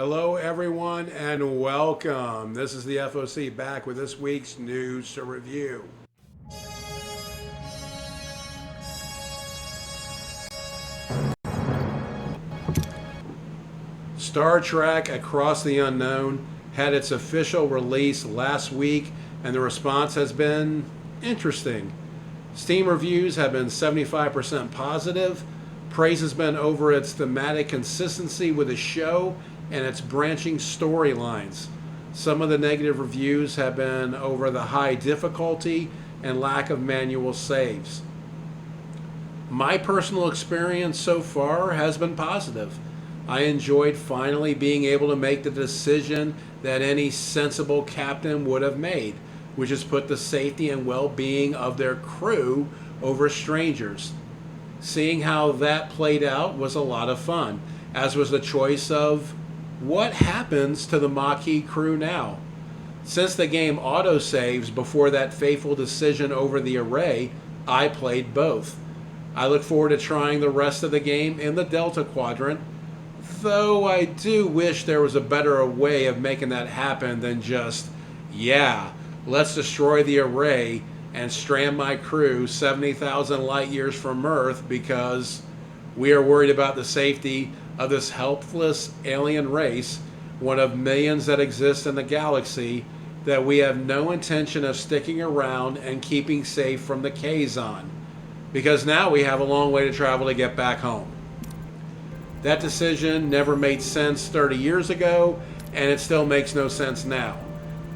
Hello, everyone, and welcome. This is the FOC back with this week's news to review. Star Trek Across the Unknown had its official release last week, and the response has been interesting. Steam reviews have been 75% positive. Praise has been over its thematic consistency with the show and its branching storylines. Some of the negative reviews have been over the high difficulty and lack of manual saves. My personal experience so far has been positive. I enjoyed finally being able to make the decision that any sensible captain would have made, which is put the safety and well-being of their crew over strangers. Seeing how that played out was a lot of fun, as was the choice of what happens to the Maquis crew now. Since the game autosaves before that fateful decision over the array, I played both. I look forward to trying the rest of the game in the Delta Quadrant, though I do wish there was a better way of making that happen than just, let's destroy the array and strand my crew 70,000 light years from Earth because we are worried about the safety of this helpless alien race, one of millions that exist in the galaxy, that we have no intention of sticking around and keeping safe from the Kazon, because now we have a long way to travel to get back home. That decision never made sense 30 years ago, and it still makes no sense now.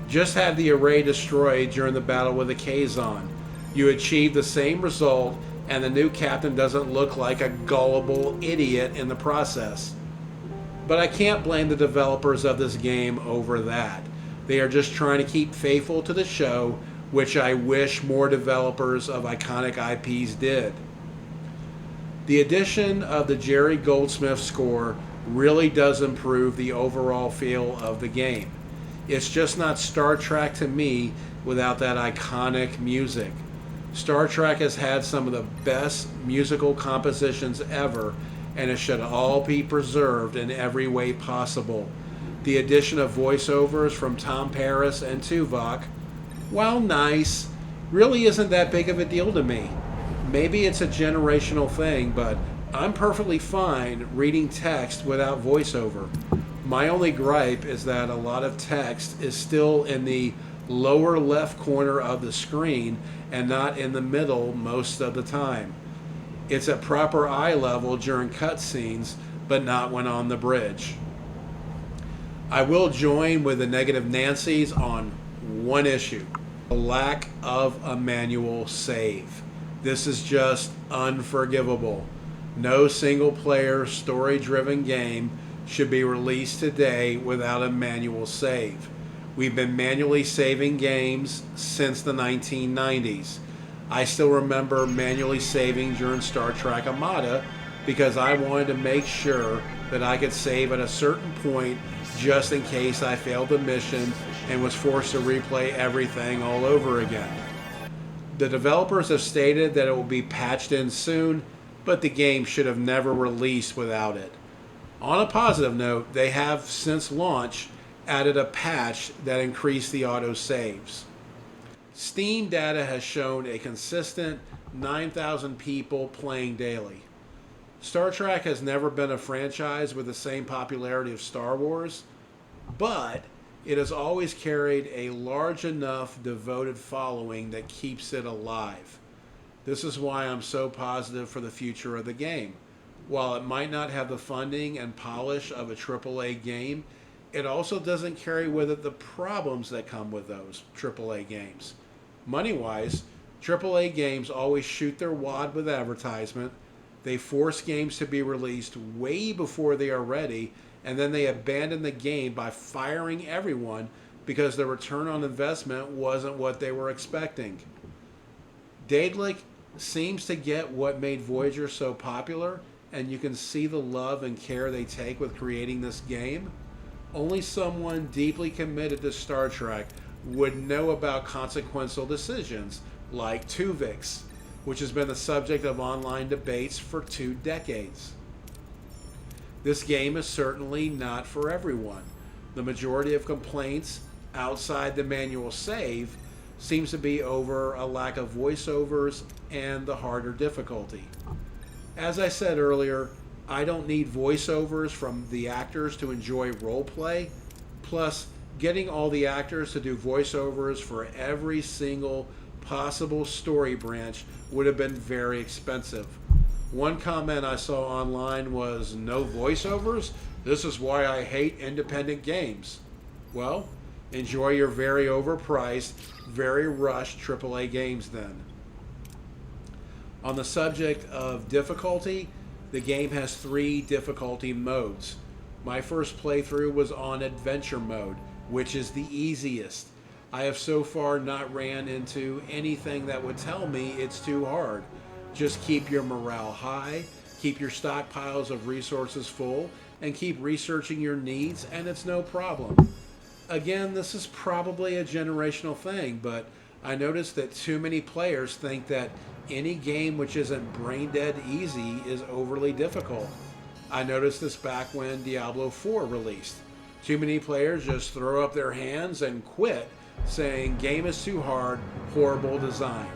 Just have the array destroyed during the battle with the Kazon. You achieve the same result, and the new captain doesn't look like a gullible idiot in the process. But I can't blame the developers of this game over that. They are just trying to keep faithful to the show, which I wish more developers of iconic IPs did. The addition of the Jerry Goldsmith score really does improve the overall feel of the game. It's just not Star Trek to me without that iconic music. Star Trek has had some of the best musical compositions ever, and it should all be preserved in every way possible. The addition of voiceovers from Tom Paris and Tuvok, while nice, really isn't that big of a deal to me. Maybe it's a generational thing, but I'm perfectly fine reading text without voiceover. My only gripe is that a lot of text is still in the lower left corner of the screen and not in the middle most of the time. It's at proper eye level during cutscenes, but not when on the bridge. I will join with the negative Nancy's on one issue: the lack of a manual save. This is just unforgivable. No single-player, story-driven game should be released today without a manual save. We've been manually saving games since the 1990s. I still remember manually saving during Star Trek Armada because I wanted to make sure that I could save at a certain point just in case I failed the mission and was forced to replay everything all over again. The developers have stated that it will be patched in soon, but the game should have never released without it. On a positive note, they have since launch added a patch that increased the auto saves. Steam data has shown a consistent 9,000 people playing daily. Star Trek has never been a franchise with the same popularity of Star Wars, but it has always carried a large enough devoted following that keeps it alive. This is why I'm so positive for the future of the game. While it might not have the funding and polish of a AAA game, it also doesn't carry with it the problems that come with those AAA games. Money-wise, AAA games always shoot their wad with advertisement. They force games to be released way before they are ready, and then they abandon the game by firing everyone because the return on investment wasn't what they were expecting. Daedalic seems to get what made Voyager so popular, and you can see the love and care they take with creating this game. Only someone deeply committed to Star Trek would know about consequential decisions like Tuvix, which has been the subject of online debates for 2 decades. This game is certainly not for everyone. The majority of complaints outside the manual save seems to be over a lack of voiceovers and the harder difficulty. As I said earlier, I don't need voiceovers from the actors to enjoy roleplay. Plus, getting all the actors to do voiceovers for every single possible story branch would have been very expensive. One comment I saw online was, "No voiceovers? This is why I hate independent games." Well, enjoy your very overpriced, very rushed AAA games then. On the subject of difficulty, the game has 3 difficulty modes. My first playthrough was on Adventure mode, which is the easiest. I have so far not ran into anything that would tell me it's too hard. Just keep your morale high, keep your stockpiles of resources full, and keep researching your needs, and it's no problem. Again, this is probably a generational thing, but I noticed that too many players think that any game which isn't brain dead easy is overly difficult. I noticed this back when Diablo 4 released. Too many players just throw up their hands and quit, saying game is too hard, horrible design.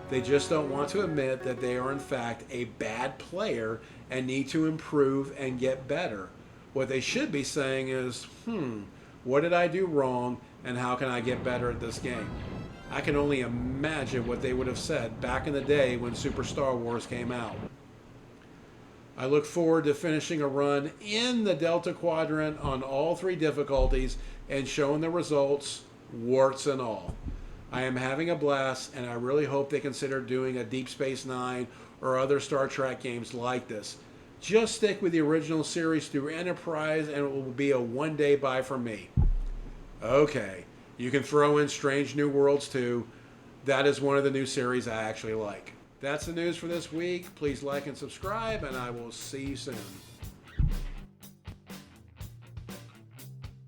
They just don't want to admit that they are in fact a bad player and need to improve and get better. What they should be saying is, what did I do wrong and how can I get better at this game? I can only imagine what they would have said back in the day when Super Star Wars came out. I look forward to finishing a run in the Delta Quadrant on all 3 difficulties and showing the results, warts and all. I am having a blast, and I really hope they consider doing a Deep Space Nine or other Star Trek games like this. Just stick with the original series through Enterprise, and it will be a one-day buy for me. Okay, you can throw in Strange New Worlds too. That is one of the new series I actually like. That's the news for this week. Please like and subscribe, and I will see you soon.